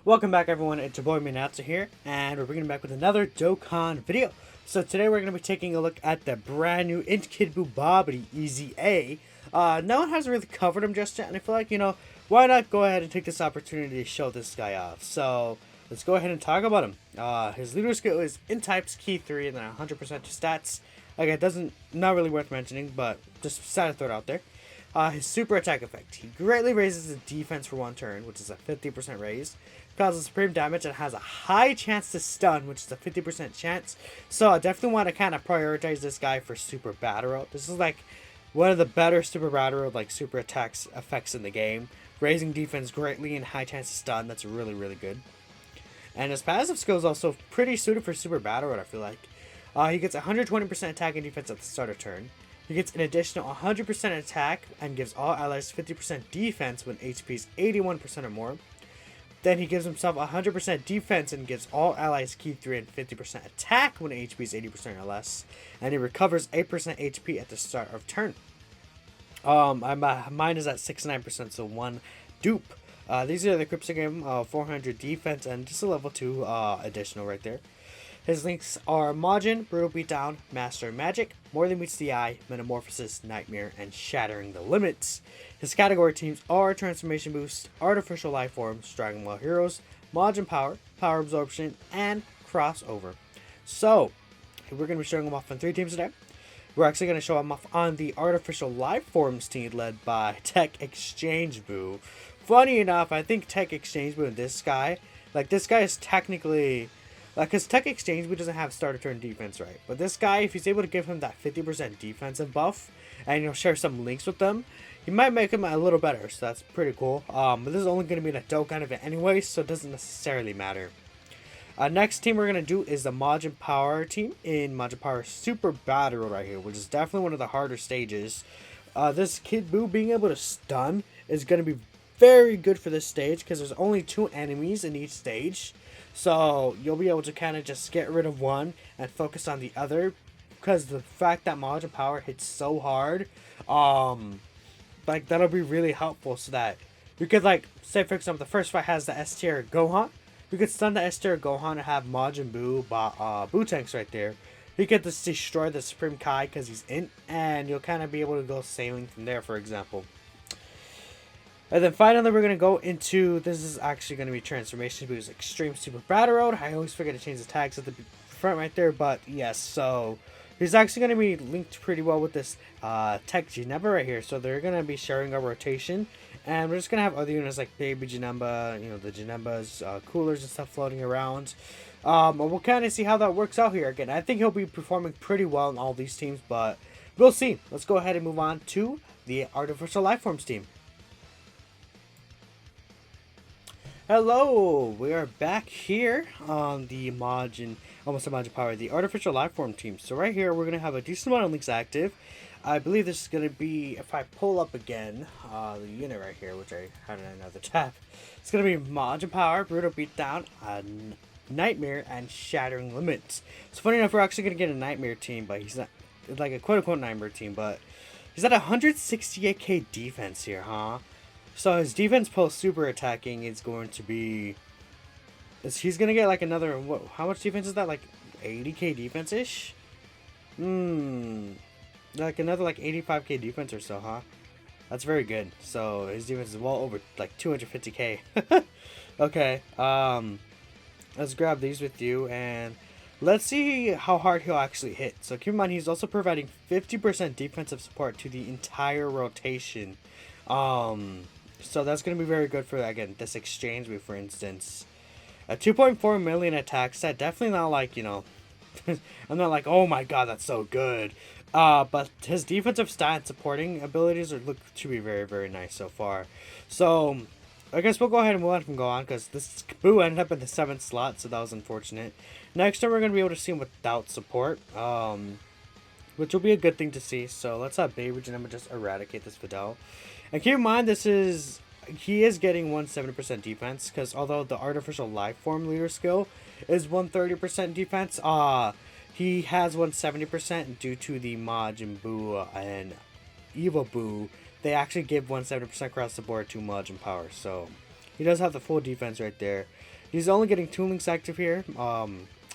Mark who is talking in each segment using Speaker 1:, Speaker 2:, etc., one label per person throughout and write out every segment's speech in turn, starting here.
Speaker 1: Welcome back everyone, it's your boy Minato here, and we're bringing back with another Dokkan video. So today we're going to be taking a look at the brand new Kid Buu Babidi Easy A. No one has really covered him just yet, and I feel like, why not go ahead and take this opportunity to show this guy off. So let's go ahead and talk about him. His leader skill is in types key 3 and then 100% to stats. Again, not really worth mentioning, but just decided to throw it out there. His super attack effect. He greatly raises the defense for one turn, which is a 50% raise. Causes supreme damage and has a high chance to stun, which is a 50% chance. So I definitely want to kind of prioritize this guy for super battle road. This is like one of the better super battle road like super attacks effects in the game. Raising defense greatly and high chance to stun. That's really, really good. And his passive skill is also pretty suited for super battle road, I feel like. He gets 120% attack and defense at the start of turn. He gets an additional 100% attack and gives all allies 50% defense when HP is 81% or more. Then he gives himself 100% defense and gives all allies key 3 and 50% attack when HP is 80% or less. And he recovers 8% HP at the start of turn. Mine is at 69%, so one dupe. These are the Crypto game, 400 defense and just a level 2 additional right there. His links are Majin, Brutal Beatdown, Master Magic, More Than Meets the Eye, Metamorphosis, Nightmare, and Shattering the Limits. His category teams are Transformation Boost, Artificial Life Forms, Dragon Ball Heroes, Majin Power, Power Absorption, and Crossover. So, we're going to be showing them off on 3 teams today. We're actually going to show them off on the Artificial Life Forms team led by Tech Exchange Buu. Funny enough, I think Tech Exchange Buu and this guy is technically... because Tech Exchange Buu doesn't have starter turn defense, right? But this guy, if he's able to give him that 50% defensive buff, and share some links with them, he might make him a little better, so that's pretty cool. But this is only going to be in a Dokkan event anyway, so it doesn't necessarily matter. Next team we're going to do is the Majin Power team in Majin Power Super Battle right here, which is definitely one of the harder stages. This Kid Buu being able to stun is going to be very good for this stage, because there's only 2 enemies in each stage. So you'll be able to kind of just get rid of one and focus on the other, because the fact that Majin Power hits so hard, that'll be really helpful, so that you could say for example the first fight has the S tier Gohan. You could stun the S tier Gohan and have Majin Buu, Buu tanks right there. You could just destroy the Supreme Kai because he's in, and you'll kind of be able to go sailing from there, for example. And then finally, we're going to go into, this is actually going to be Transformation Buu's Extreme Super Battle Road. I always forget to change the tags at the front right there, but yes, so he's actually going to be linked pretty well with this Tech Janemba right here. So they're going to be sharing a rotation, and we're just going to have other units like Baby Janemba, the Janembas, coolers and stuff floating around. And we'll kind of see how that works out here. Again, I think he'll be performing pretty well in all these teams, but we'll see. Let's go ahead and move on to the Artificial Lifeforms team. Hello, we are back here on the Majin Power, the Artificial Lifeform team. So right here, we're going to have a decent amount of links active. I believe this is going to be, if I pull up again, the unit right here, which I had in another tab, it's going to be Majin Power, Brutal Beatdown, Nightmare, and Shattering Limits. So funny enough, we're actually going to get a Nightmare team, but he's not, like a quote-unquote Nightmare team, but he's at 168k defense here, huh? So his defense post super attacking is going to be... he's going to get like another... how much defense is that? Like 80k defense-ish? Like another like 85k defense or so, huh? That's very good. So his defense is well over like 250k. Okay. Let's grab these with you and let's see how hard he'll actually hit. So keep in mind, he's also providing 50% defensive support to the entire rotation. So that's going to be very good for, again, this Exchange Buu, for instance. A 2.4 million attack set, definitely not like, I'm not like, oh my god, that's so good. But his defensive stat and supporting abilities look to be very, very nice so far. So, I guess we'll go ahead and we'll let him go on, because this Buu ended up in the 7th slot, so that was unfortunate. Next time, we're going to be able to see him without support, which will be a good thing to see. So, let's have Baby Janemba just eradicate this Videl. And keep in mind, he is getting 170% defense, because although the Artificial Life Form leader skill is 130% defense, he has 170% due to the Majin Buu and Evil Buu. They actually give 170% across the board to Majin Power, so He does have the full defense right there. He's only getting 2 links active here,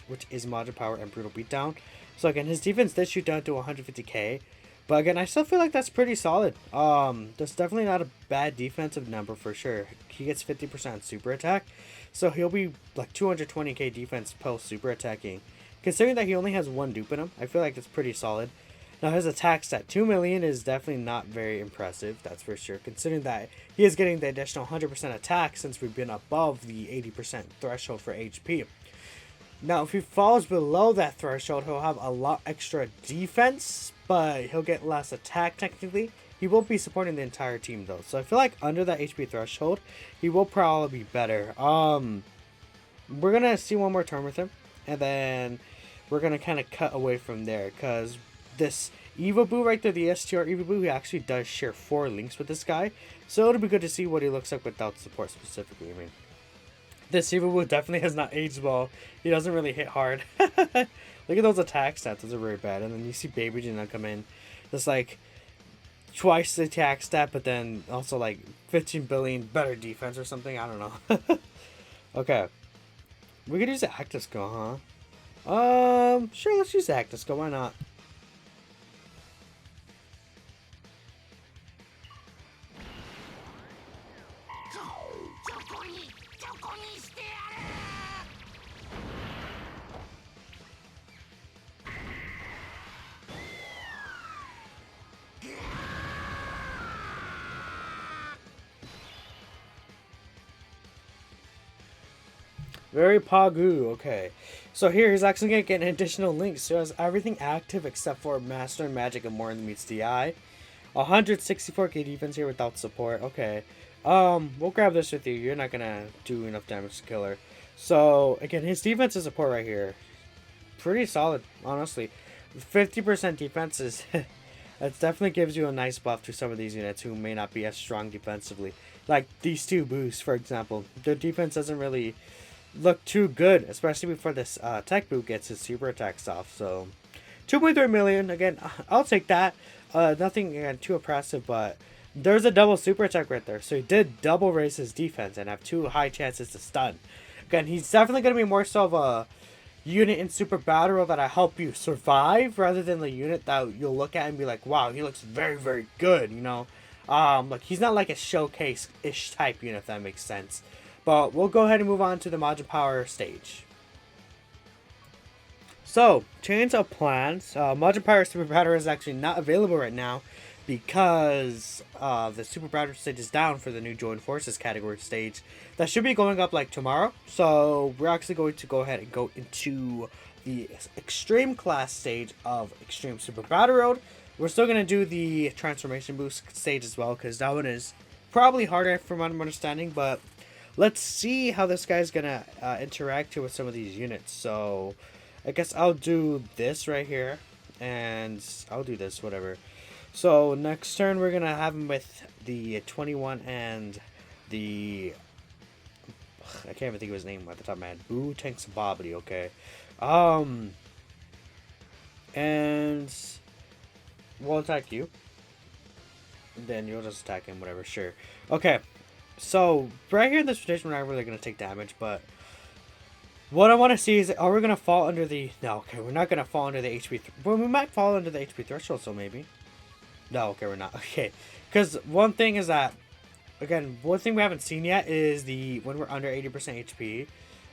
Speaker 1: which is Majin Power and Brutal Beatdown. So again, his defense did shoot down to 150k. But again, I still feel like that's pretty solid. That's definitely not a bad defensive number for sure. He gets 50% super attack. So he'll be like 220k defense post super attacking. Considering that he only has 1 dupe in him, I feel like it's pretty solid. Now his attack stat 2 million is definitely not very impressive, that's for sure. Considering that he is getting the additional 100% attack since we've been above the 80% threshold for HP. Now, if he falls below that threshold, he'll have a lot extra defense, but he'll get less attack technically. He won't be supporting the entire team though, so I feel like under that HP threshold, he will probably be better. We're gonna see one more turn with him, and then we're gonna kind of cut away from there, because this Evo right there, the STR Evo, he actually does share 4 links with this guy, so it'll be good to see what he looks like without support specifically. I mean, this Evo definitely has not aged well. He doesn't really hit hard. Look at those attack stats. Those are very bad. And then you see Babidi now come in. That's like twice the attack stat, but then also like 15 billion better defense or something. I don't know. Okay. We could use the Actisco, huh? Sure, let's use the Actisco. Why not? Very Pagu, okay. So here he's actually going to get an additional link. So he has everything active except for Master Magic and More Than Meets the Eye. 164k defense here without support. Okay. We'll grab this with you. You're not going to do enough damage to kill her. So, again, his defense and support right here. Pretty solid, honestly. 50% defense is... That definitely gives you a nice buff to some of these units who may not be as strong defensively. Like these 2 boosts, for example. Their defense doesn't really look too good, especially before this tech boot gets his super attacks off. So 2.3 million, again, I'll take that. Nothing again too oppressive, but there's a double super attack right there. So he did double raise his defense and have 2 high chances to stun. Again, he's definitely going to be more so of a unit in Super Battle Royale that'll help you survive, rather than the unit that you'll look at and be like, wow, he looks very, very good, you know? Like, he's not like a showcase-ish type unit, if that makes sense. But we'll go ahead and move on to the Majin Power stage. So, change of plans. Majin Power Super Battle is actually not available right now because the Super Battle stage is down for the new Join Forces category stage. That should be going up like tomorrow. So, we're actually going to go ahead and go into the Extreme class stage of Extreme Super Battle Road. We're still going to do the Transformation Boost stage as well, because that one is probably harder from what I'm understanding, but let's see how this guy's gonna interact here with some of these units. So, I guess I'll do this right here, and I'll do this, whatever. So, next turn we're gonna have him with the 21 and the... I can't even think of his name at the top of my head. Boo Tanks Babidi, okay. And we'll attack you. Then you'll just attack him, whatever, sure. Okay. So, right here in this position, we're not really going to take damage, but what I want to see is, are we going to fall under the... No, okay, we're not going to fall under the HP... Well, we might fall under the HP threshold, so maybe. No, okay, we're not. Okay, because one thing is that, again, one thing we haven't seen yet is when we're under 80% HP,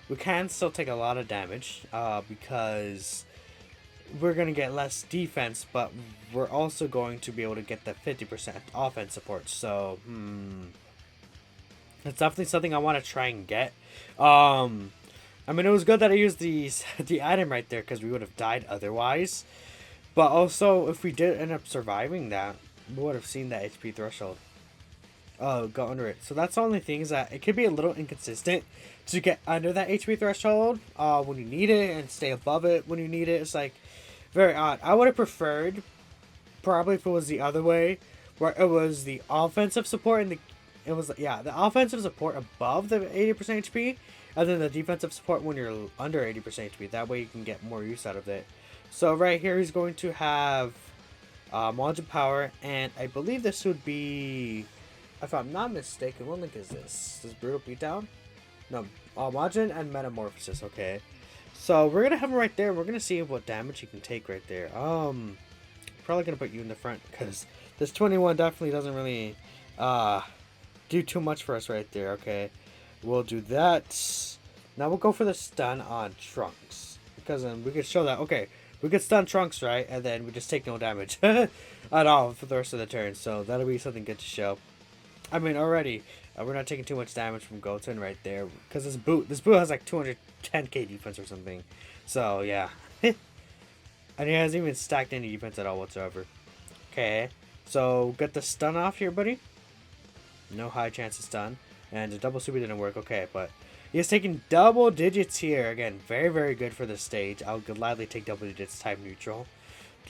Speaker 1: we can still take a lot of damage, because we're going to get less defense, but we're also going to be able to get the 50% offense support, so, it's definitely something I want to try and get. I mean, it was good that I used the item right there, because we would have died otherwise. But also, if we did end up surviving that, we would have seen that HP threshold go under it. So that's the only thing, is that it could be a little inconsistent to get under that HP threshold when you need it, and stay above it when you need it. It's like very odd. I would have preferred, probably if it was the other way, where it was the offensive support and the offensive support above the 80% HP, and then the defensive support when you're under 80% HP. That way you can get more use out of it. So right here he's going to have Majin Power, and I believe this would be if I'm not mistaken, what link is this? This Brutal Beatdown? No, Majin and Metamorphosis, okay. So we're gonna have him right there. We're gonna see what damage he can take right there. Probably gonna put you in the front because this 21 definitely doesn't really do too much for us right there. Okay, we'll do that. Now we'll go for the stun on Trunks because then we could show that we could stun Trunks, right, and then we just take no damage at all for the rest of the turn. So that'll be something good to show. I mean, already we're not taking too much damage from Goten right there because this boot has like 210k defense or something. So yeah, and he hasn't even stacked any defense at all whatsoever. Okay, so get the stun off here, buddy. No high chance of stun, and the double super didn't work. Okay, but he's taking double digits here again. Very, very good for the stage. I'll gladly take double digits type neutral.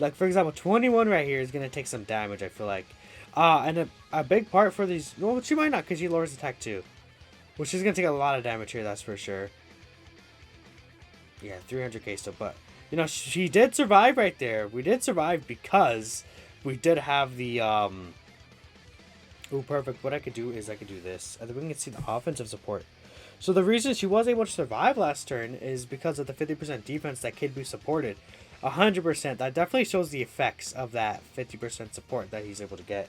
Speaker 1: Like for example, 21 right here is gonna take some damage. I feel like. And a big part for these... Well, she might not, because she lowers attack too. Well, she's going to take a lot of damage here, that's for sure. Yeah, 300k still, but... You know, she did survive right there. We did survive because we did have the... Ooh, perfect. What I could do is I could do this. And then we can see the offensive support. So the reason she was able to survive last turn is because of the 50% defense that Kid Buu supported. 100%. That definitely shows the effects of that 50% support that he's able to get.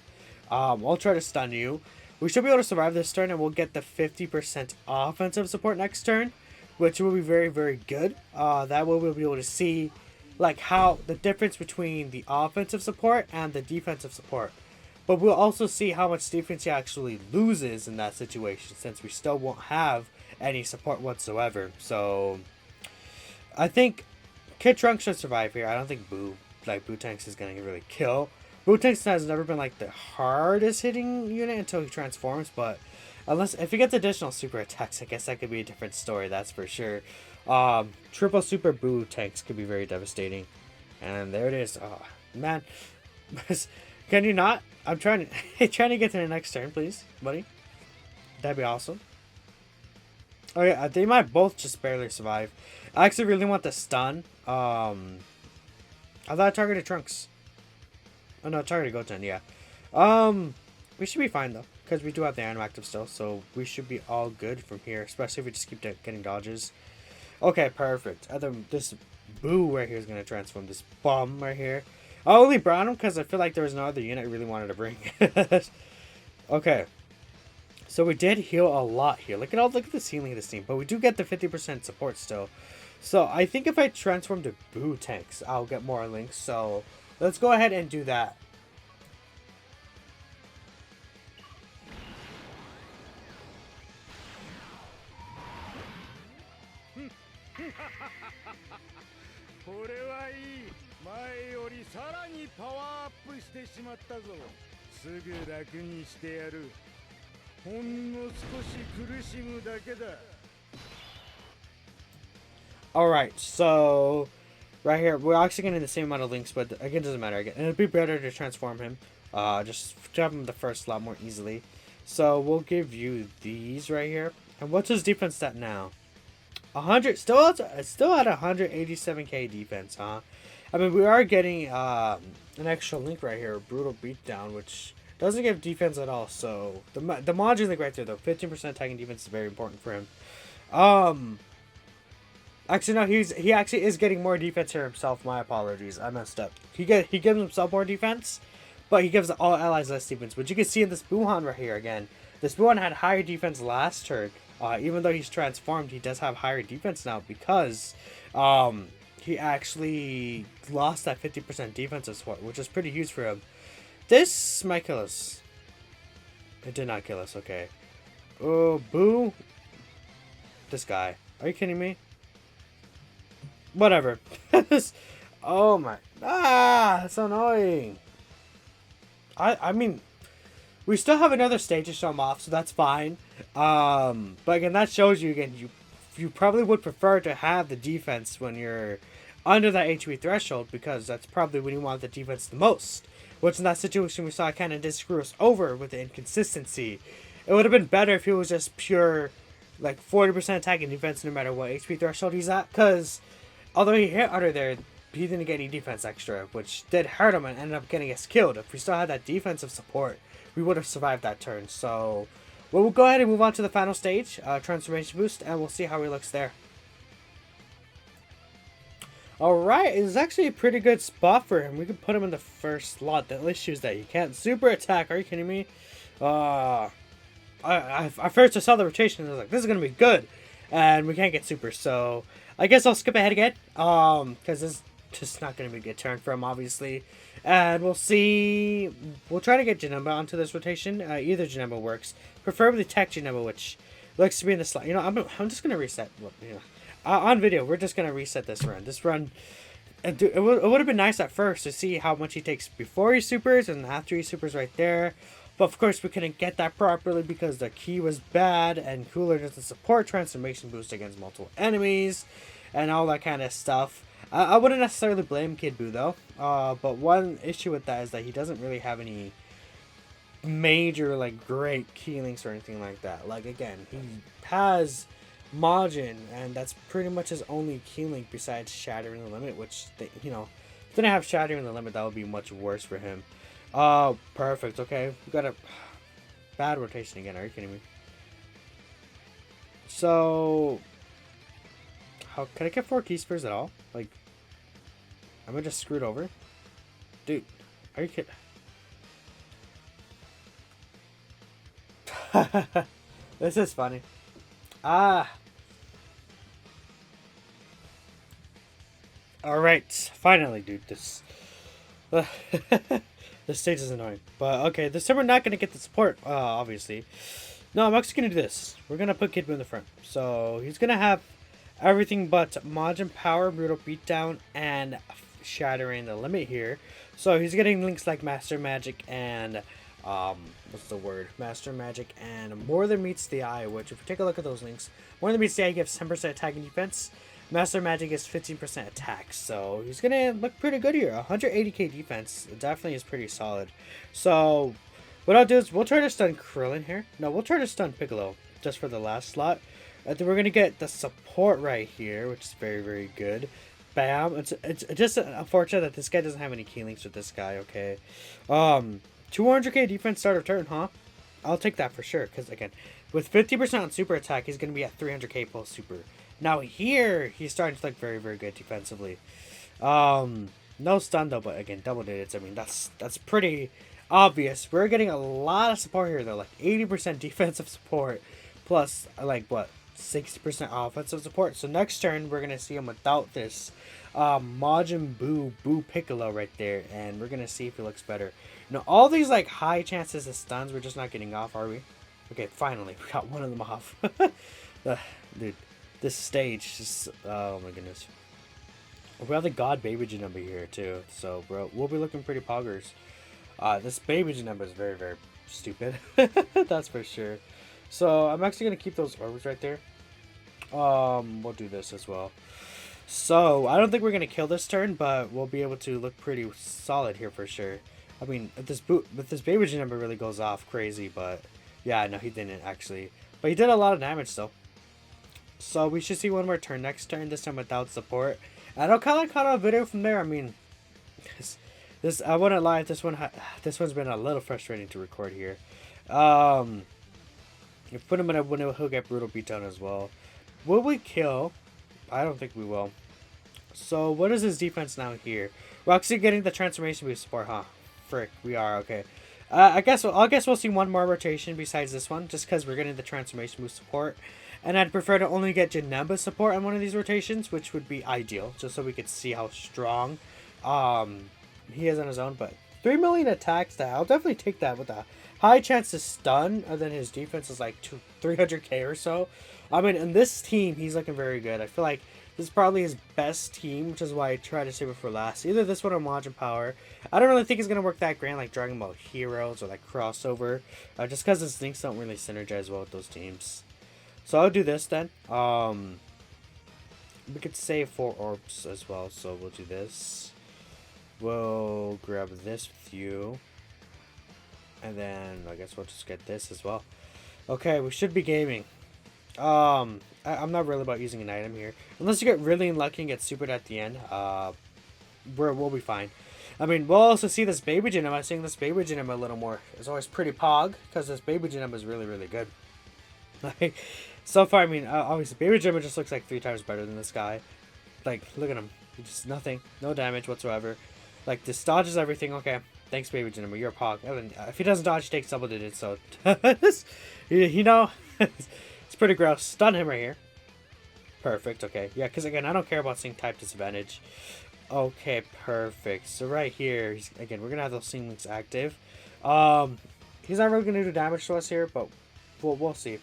Speaker 1: I'll try to stun you. We should be able to survive this turn, and we'll get the 50% offensive support next turn, which will be very, very good. That way we'll be able to see like how the difference between the offensive support and the defensive support. But we'll also see how much defense he actually loses in that situation, since we still won't have any support whatsoever. So I think Kid Trunks should survive here. I don't think Boo-Tanks is gonna really kill. Boo-Tanks has never been like the hardest hitting unit until he transforms, but if he gets additional super attacks, I guess that could be a different story, that's for sure. Triple super Boo-Tanks could be very devastating. And there it is. Oh, man. Can you not? I'm trying to get to the next turn, please, buddy. That'd be awesome. Oh yeah, they might both just barely survive. I actually really want the stun. I thought I targeted Trunks. Oh no, targeted Goten, yeah. We should be fine though, because we do have the item active still, so we should be all good from here, especially if we just keep getting dodges. Okay, perfect. And then this Boo right here is going to transform. This bum right here. I only brought him because I feel like there was no other unit I really wanted to bring. Okay. So we did heal a lot here. Look at the ceiling of this team. But we do get the 50% support still. So I think if I transform to Boo-Tanks, I'll get more links. So let's go ahead and do that. Alright, so right here, we're actually getting the same amount of links, but again, it doesn't matter. Again, it'd be better to transform him. Just jump him the first slot more easily. So we'll give you these right here. And what's his defense stat now? 100, still at 187k defense, huh? I mean, we are getting an extra link right here, Brutal Beatdown, which doesn't give defense at all. So the Majin link right there, though, 15% attacking defense is very important for him. Actually, no, he actually is getting more defense here himself. My apologies, I messed up. He gives himself more defense, but he gives all allies less defense. Which you can see in this Buhan right here again. This Buhan had higher defense last turn. Even though he's transformed, he does have higher defense now because he actually lost that 50% defensive support, which is pretty huge for him. This might kill us. It did not kill us, okay. Oh, Boo. This guy. Are you kidding me? Whatever. Oh my. That's so annoying. I mean, we still have another stage to show him off, so that's fine. But again, that shows you again, you probably would prefer to have the defense when you're under that HP threshold, because that's probably when you want the defense the most. Which in that situation we saw kind of did screw us over with the inconsistency. It would have been better if he was just pure, like 40% attacking defense no matter what HP threshold he's at, because although he hit under there, he didn't get any defense extra, which did hurt him and ended up getting us killed. If we still had that defensive support, we would have survived that turn. So we'll go ahead and move on to the final stage, transformation boost, and we'll see how he looks there. Alright, it's actually a pretty good spot for him. We can put him in the first slot. The issue is that he can't super attack. Are you kidding me? I first saw the rotation and I was like, this is going to be good. And we can't get super, so I guess I'll skip ahead again. Because this is just not going to be a good turn for him, obviously. And we'll see. We'll try to get Janemba onto this rotation. Either Janemba works. Preferably Tech Janemba, which looks to be in the slot. You know, I'm just going to reset. You know, on video, we're just going to reset this run. This run, it would have been nice at first to see how much he takes before he supers and after he supers right there. But of course, we couldn't get that properly because the key was bad and Cooler doesn't support transformation boost against multiple enemies and all that kind of stuff. I wouldn't necessarily blame Kid Buu though. But one issue with that is that he doesn't really have any major, like, great key links or anything like that. Like, again, he has Majin, and that's pretty much his only key link besides Shattering the Limit, which, you know, if he didn't have Shattering the Limit, that would be much worse for him. Oh, perfect. Okay, we got a bad rotation again. Are you kidding me? So, how can I get 4 key spurs at all? Like, am I just screwed over? Dude, are you kidding? This is funny. Alright, finally, dude. This this stage is annoying. But okay, this time we're not gonna get the support, obviously. No, I'm actually gonna do this. We're gonna put Kid Buu in the front. So he's gonna have everything but Majin Power, Brutal Beatdown, and Shattering the Limit here. So he's getting links like Master Magic and what's the word? Master Magic and More Than Meets the Eye, which if we take a look at those links, More Than Meets the Eye gives 10% attack and defense. Master Magic is 15% attack, so he's gonna look pretty good here. 180k defense definitely is pretty solid. So what I'll do is we'll try to stun Krillin here. No, we'll try to stun Piccolo just for the last slot. Then we're gonna get the support right here, which is very, very good. Bam! It's just unfortunate that this guy doesn't have any key links with this guy. Okay, 200k defense start of turn, huh? I'll take that for sure. Because again, with 50% on super attack, he's gonna be at 300k post super. Now here, he's starting to look very, very good defensively. No stun though, but again, double digits. I mean, that's pretty obvious. We're getting a lot of support here though, like 80% defensive support, plus like what, 60% offensive support. So next turn, we're gonna see him without this Majin Buu Piccolo right there, and we're gonna see if he looks better. Now all these like high chances of stuns, we're just not getting off, are we? Okay, finally, we got one of them off. Dude. This stage just, oh my goodness. We have the God Babidi number here too, so bro, we'll be looking pretty poggers. This Babidi number is very, very stupid. That's for sure. So I'm actually gonna keep those orbs right there. We'll do this as well. So I don't think we're gonna kill this turn, but we'll be able to look pretty solid here for sure. I mean, if this Babidi number really goes off crazy, but yeah, no, he didn't actually, but he did a lot of damage though. So we should see one more turn next turn, this time without support. And I'll kind of cut out a video from there. I mean, this I wouldn't lie, this one's been a little frustrating to record here. If we put him in a window, he'll get Brutal Beatdown as well. Will we kill? I don't think we will. So what is his defense now here? We're actually getting the transformation boost support, huh? Frick, we are, okay. I guess we'll see one more rotation besides this one, just because we're getting the transformation boost support. And I'd prefer to only get Janemba support on one of these rotations, which would be ideal, just so we could see how strong he is on his own. But 3 million attacks, I'll definitely take that with a high chance to stun, and then his defense is like 300k or so. I mean, in this team, he's looking very good. I feel like this is probably his best team, which is why I try to save it for last. Either this one or Majin Power. I don't really think it's going to work that great like Dragon Ball Heroes or like Crossover, just because his links don't really synergize well with those teams. So I'll do this then. We could save 4 orbs as well, so we'll do this. We'll grab this with you. And then I guess we'll just get this as well. Okay, we should be gaming. I'm not really about using an item here. Unless you get really unlucky and get supered at the end. We'll be fine. I mean, we'll also see this Baby Gym. I'm seeing this Baby Gym a little more. It's always pretty pog, because this Baby Gym is really, really good. Like, so far, I mean, obviously, Baby Gym just looks like 3 times better than this guy. Like, look at him. He just nothing. No damage whatsoever. Like, this dodges everything. Okay. Thanks, Baby Gym. You're a pog. If he doesn't dodge, he takes double digits, so... you know, it's pretty gross. Stun him right here. Perfect. Okay. Yeah, because, again, I don't care about seeing type disadvantage. Okay, perfect. So right here, again, we're gonna have those links active. He's not really gonna do damage to us here, but we'll see.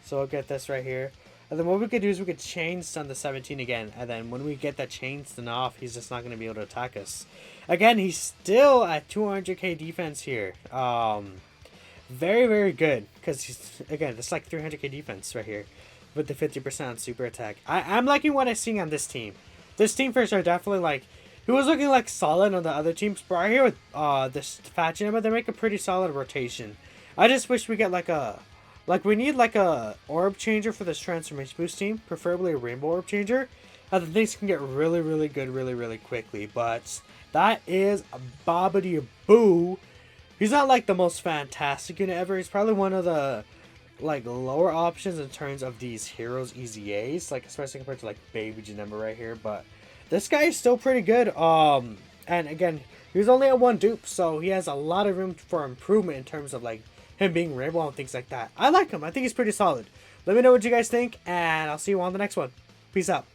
Speaker 1: So we'll get this right here, and then what we could do is we could chain stun the 17 again, and then when we get that chain stun off, he's just not gonna be able to attack us. Again, he's still at 200k defense here. Very, very good, because he's, again, it's like 300k defense right here with the 50% super attack. I'm liking what I'm seeing on this team. This team for sure, definitely, like, he was looking like solid on the other teams, but right here with this Fat Gym, they make a pretty solid rotation. I just wish we get we need like a orb changer for this transformation boost team, preferably a rainbow orb changer, and then things can get really, really good really, really quickly. But that is Babidi Boo. He's not like the most fantastic unit ever. He's probably one of the like lower options in terms of these heroes EZAs, like especially compared to like Baby Janemba right here, but this guy is still pretty good. And again, he was only at 1 dupe, so he has a lot of room for improvement in terms of like him being rainbow and things like that. I like him. I think he's pretty solid. Let me know what you guys think, and I'll see you on the next one. Peace out.